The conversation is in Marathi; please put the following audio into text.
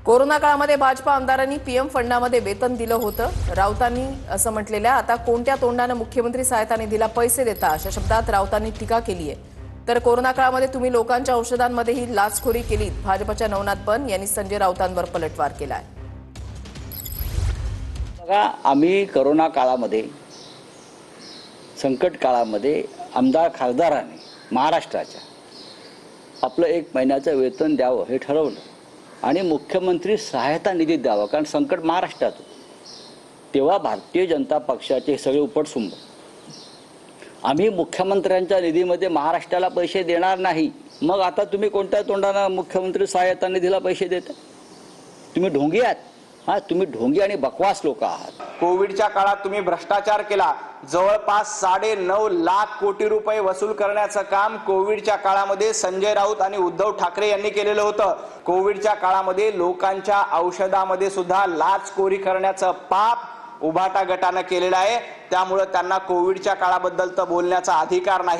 कोरोना काळामध्ये भाजपा आमदारांनी पीएम फंडामध्ये वेतन दिलं होतं। राऊतांनी असं म्हटलेल्या आता कोणत्या तोंडाने मुख्यमंत्री सहायता निधीला पैसे देता अशा शब्दात राऊतांनी टीका केली आहे। तर कोरोना काळामध्ये तुम्ही लोकांच्या औषधांमध्येही लाचखोरी केली। भाजपच्या नवनाथ बन यांनी संजय राऊतांवर पलटवार केलाय। बघा, आम्ही कोरोना काळामध्ये संकट काळामध्ये आमदार खासदारांनी महाराष्ट्राच्या आपलं 1 महिन्याचं वेतन द्यावं हे ठरवलं आणि मुख्यमंत्री सहायता निधी द्यावा, कारण संकट महाराष्ट्रात होतं। तेव्हा भारतीय जनता पक्षाचे सगळे उपटसुंब आम्ही मुख्यमंत्र्यांच्या निधीमध्ये महाराष्ट्राला पैसे देणार नाही। मग आता तुम्ही कोणत्या तोंडाने मुख्यमंत्री सहायता निधीला पैसे देता? तुम्ही ढोंगी आहात। हां, तुम्ही ढोंगी आणि बकवास लोक आहात। कोविडच्या काळात तुम्ही भ्रष्टाचार केला। जवळपास 9.5 लाख कोटी रुपये वसूल करण्याचं काम कोविडच्या काळामध्ये संजय राऊत आणि उद्धव ठाकरे यांनी केलेलं होतं। कोविडच्या काळामध्ये लोकांच्या औषधामध्ये सुद्धा लाचखोरी करण्याचं पाप उभाटा गटाने केलेलं आहे। त्यामुळे त्यांना कोविडच्या काळाबद्दल तर बोलण्याचा अधिकार नाही।